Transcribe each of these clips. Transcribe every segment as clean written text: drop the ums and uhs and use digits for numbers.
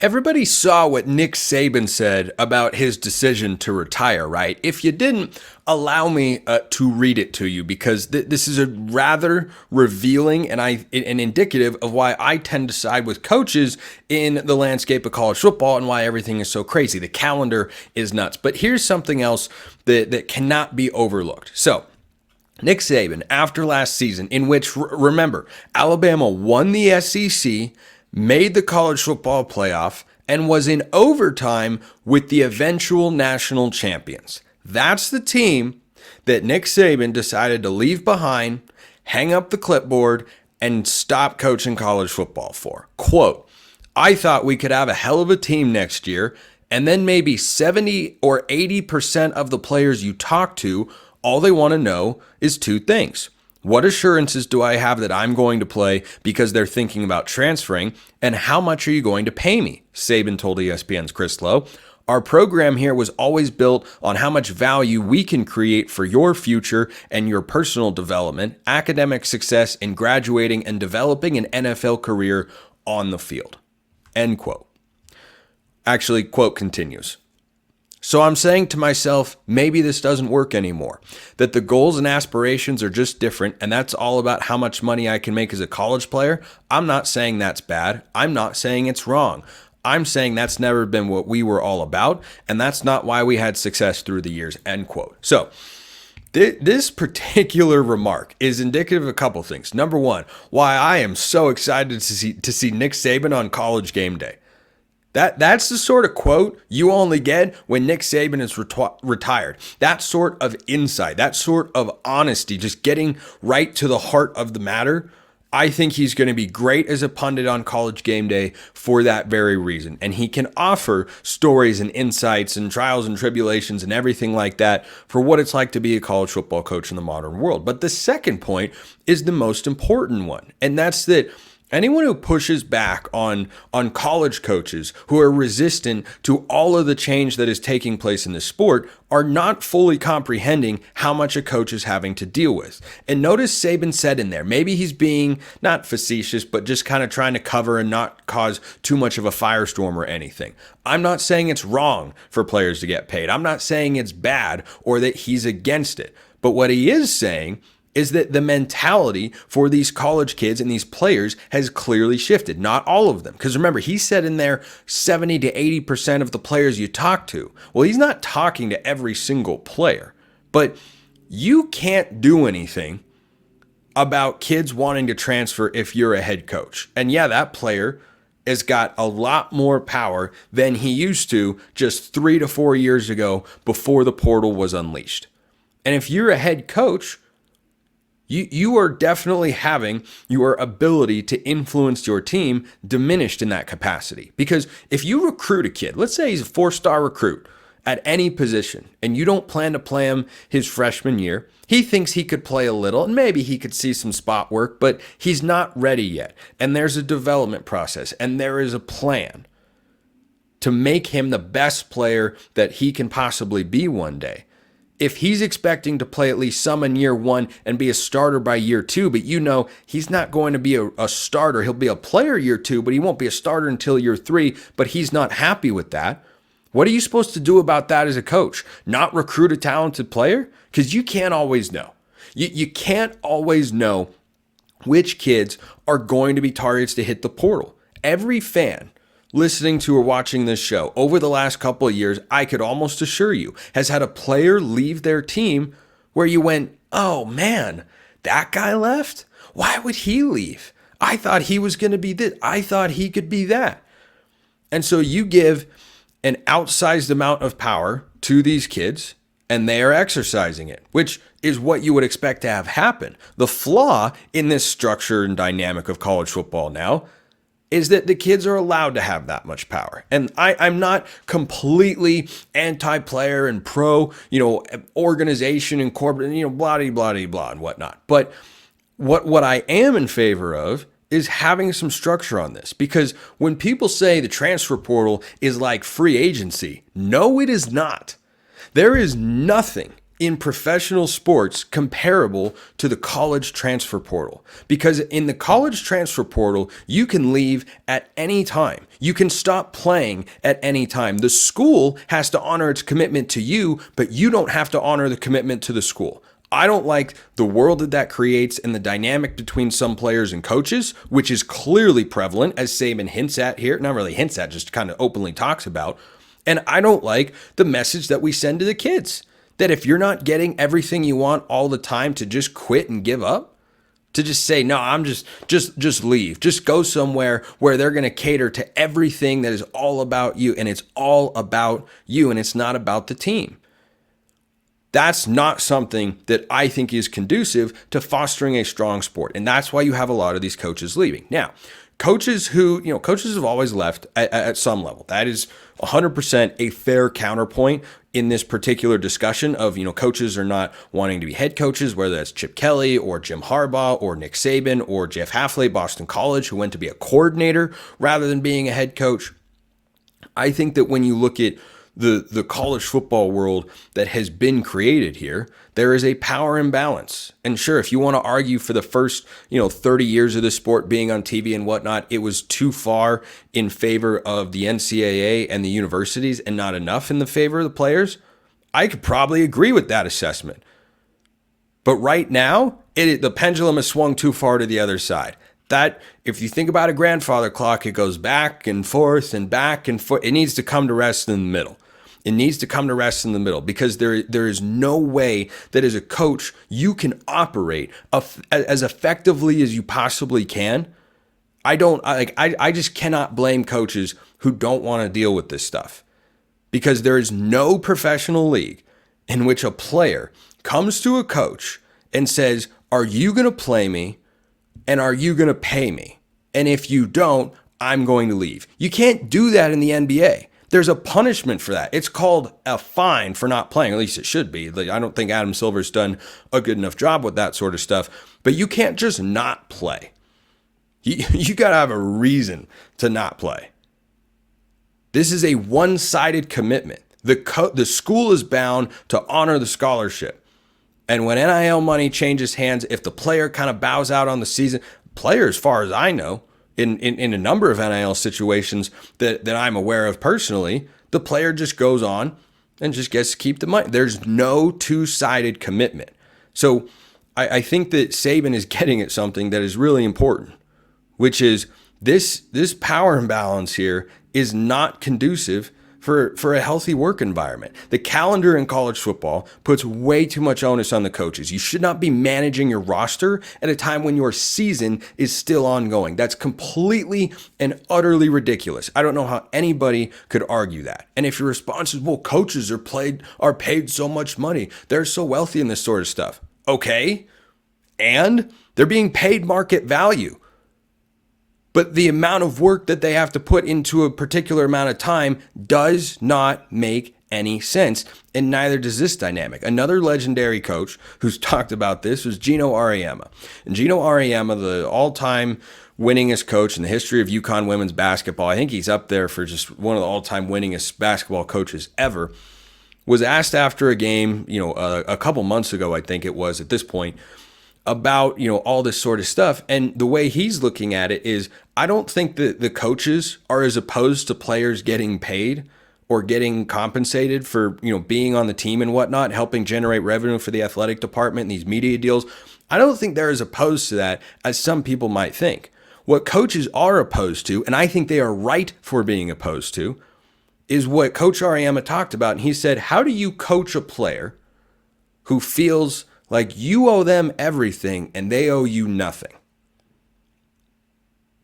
Everybody saw what Nick Saban said about his decision to retire, right? If you didn't, allow me to read it to you because this is a rather revealing and indicative of why I tend to side with coaches in the landscape of college football and why everything is so crazy. The calendar is nuts. But here's something else that cannot be overlooked. So, Nick Saban, after last season, in which, remember, Alabama won the SEC, made the college football playoff, and was in overtime with the eventual national champions. That's the team that Nick Saban decided to leave behind, hang up the clipboard, and stop coaching college football for. Quote, "I thought we could have a hell of a team next year, and then maybe 70 or 80% of the players you talk to, all they want to know is two things. What assurances do I have that I'm going to play because they're thinking about transferring? And how much are you going to pay me?" Saban told ESPN's Chris Lowe. "Our program here was always built on how much value we can create for your future and your personal development, academic success in graduating and developing an NFL career on the field." End quote. Actually, quote continues. "So I'm saying to myself, maybe this doesn't work anymore, that the goals and aspirations are just different, and that's all about how much money I can make as a college player. I'm not saying that's bad. I'm not saying it's wrong. I'm saying that's never been what we were all about, and that's not why we had success through the years," end quote. So this particular remark is indicative of a couple things. Number one, why I am so excited to see Nick Saban on College Game Day. That's the sort of quote you only get when Nick Saban is retired. That sort of insight, that sort of honesty, just getting right to the heart of the matter. I think he's going to be great as a pundit on College Game Day for that very reason. And he can offer stories and insights and trials and tribulations and everything like that for what it's like to be a college football coach in the modern world. But the second point is the most important one, and that's that anyone who pushes back on college coaches who are resistant to all of the change that is taking place in the sport are not fully comprehending how much a coach is having to deal with. And notice Saban said in there, maybe he's being not facetious, but just kind of trying to cover and not cause too much of a firestorm or anything. I'm not saying it's wrong for players to get paid. I'm not saying it's bad or that he's against it. But what he is saying is that the mentality for these college kids and these players has clearly shifted. Not all of them. Because remember, he said in there 70 to 80% of the players you talk to. Well, he's not talking to every single player. But you can't do anything about kids wanting to transfer if you're a head coach. And yeah, that player has got a lot more power than he used to just 3 to 4 years ago before the portal was unleashed. And if you're a head coach, you are definitely having your ability to influence your team diminished in that capacity. Because if you recruit a kid, let's say he's a 4-star recruit at any position, and you don't plan to play him his freshman year, he thinks he could play a little, and maybe he could see some spot work, but he's not ready yet. And there's a development process, and there is a plan to make him the best player that he can possibly be one day. If he's expecting to play at least some in year one and be a starter by year two, but you know he's not going to be a starter. He'll be a player year two, but he won't be a starter until year three, but he's not happy with that. What are you supposed to do about that as a coach? Not recruit a talented player? Because you can't always know. You can't always know which kids are going to be targets to hit the portal. Every fan listening to or watching this show over the last couple of years, I could almost assure you, has had a player leave their team where you went, oh man, that guy left? Why would he leave? I thought he was going to be this. I thought he could be that. And so you give an outsized amount of power to these kids, and they are exercising it, which is what you would expect to have happen. The flaw in this structure and dynamic of college football now is that the kids are allowed to have that much power. And I'm not completely anti-player and pro, organization and corporate, blah, blah, blah, blah, and whatnot. But what I am in favor of is having some structure on this. Because when people say the transfer portal is like free agency, no, it is not. There is nothing in professional sports comparable to the college transfer portal. Because in the college transfer portal, you can leave at any time. You can stop playing at any time. The school has to honor its commitment to you, but you don't have to honor the commitment to the school. I don't like the world that creates and the dynamic between some players and coaches, which is clearly prevalent, as Saban hints at here. Not really hints at, just kind of openly talks about. And I don't like the message that we send to the kids, that if you're not getting everything you want all the time, to just quit and give up, to just say, no, I'm just leave. Just go somewhere where they're going to cater to everything that is all about you, and it's all about you, and it's not about the team. That's not something that I think is conducive to fostering a strong sport. And that's why you have a lot of these coaches leaving. Now, coaches have always left at some level. That is 100% a fair counterpoint in this particular discussion of, coaches are not wanting to be head coaches, whether that's Chip Kelly or Jim Harbaugh or Nick Saban or Jeff Hafley, Boston College, who went to be a coordinator rather than being a head coach. I think that when you look at the college football world that has been created here, there is a power imbalance. And sure, if you want to argue for the first, 30 years of the sport being on TV and whatnot, it was too far in favor of the NCAA and the universities and not enough in the favor of the players, I could probably agree with that assessment. But right now, the pendulum has swung too far to the other side. That, if you think about a grandfather clock, it goes back and forth and back and forth. It needs to come to rest in the middle. It needs to come to rest in the middle, because there is no way that as a coach you can operate as effectively as you possibly can. I just cannot blame coaches who don't want to deal with this stuff, because there is no professional league in which a player comes to a coach and says, are you going to play me and are you going to pay me? And if you don't, I'm going to leave. You can't do that in the NBA. There's a punishment for that. It's called a fine for not playing. At least it should be. I don't think Adam Silver's done a good enough job with that sort of stuff. But you can't just not play. You got to have a reason to not play. This is a one-sided commitment. The school is bound to honor the scholarship. And when NIL money changes hands, if the player kind of bows out on the season, player, as far as I know, in a number of NIL situations that I'm aware of personally, the player just goes on and just gets to keep the money. There's no two-sided commitment. So I think that Saban is getting at something that is really important, which is this power imbalance here is not conducive for a healthy work environment. The calendar in college football puts way too much onus on the coaches. You should not be managing your roster at a time when your season is still ongoing. That's completely and utterly ridiculous. I don't know how anybody could argue that. And if your response is, well, coaches are paid so much money, they're so wealthy in this sort of stuff. Okay, and they're being paid market value. But the amount of work that they have to put into a particular amount of time does not make any sense, and neither does this dynamic. Another legendary coach who's talked about this was Gino Auriemma. And Gino Auriemma, the all-time winningest coach in the history of UConn women's basketball, I think he's up there for just one of the all-time winningest basketball coaches ever, was asked after a game, a couple months ago, I think it was at this point, about, all this sort of stuff. And the way he's looking at it is, I don't think that the coaches are as opposed to players getting paid or getting compensated for, being on the team and whatnot, helping generate revenue for the athletic department and these media deals. I don't think they're as opposed to that as some people might think. What coaches are opposed to, and I think they are right for being opposed to, is what Coach Auriemma talked about. And he said, how do you coach a player who feels like you owe them everything and they owe you nothing?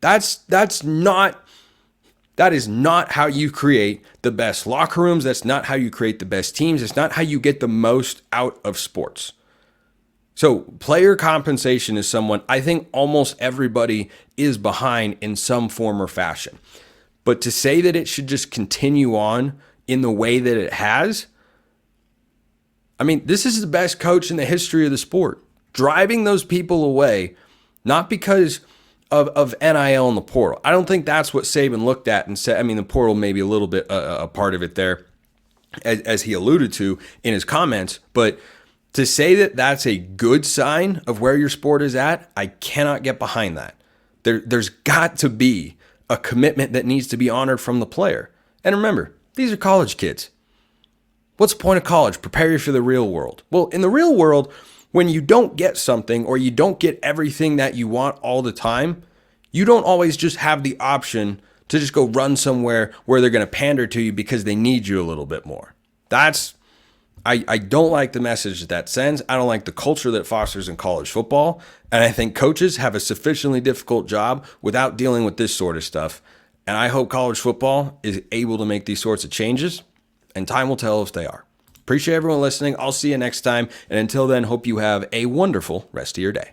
That is not how you create the best locker rooms. That's not how you create the best teams. It's not how you get the most out of sports. So player compensation is someone I think almost everybody is behind in some form or fashion. But to say that it should just continue on in the way that it has, I mean, this is the best coach in the history of the sport. Driving those people away, not because of NIL and the portal. I don't think that's what Saban looked at and said. I mean, the portal may be a little bit a part of it there, as he alluded to in his comments. But To say that that's a good sign of where your sport is at, I cannot get behind that. There's got to be a commitment that needs to be honored from the player. And remember, these are college kids. What's the point of college? Prepare you for the real world. Well, in the real world, when you don't get something or you don't get everything that you want all the time, you don't always just have the option to just go run somewhere where they're going to pander to you because they need you a little bit more. I don't like the message that sends. I don't like the culture that fosters in college football. And I think coaches have a sufficiently difficult job without dealing with this sort of stuff. And I hope college football is able to make these sorts of changes, and time will tell if they are. Appreciate everyone listening. I'll see you next time. And until then, hope you have a wonderful rest of your day.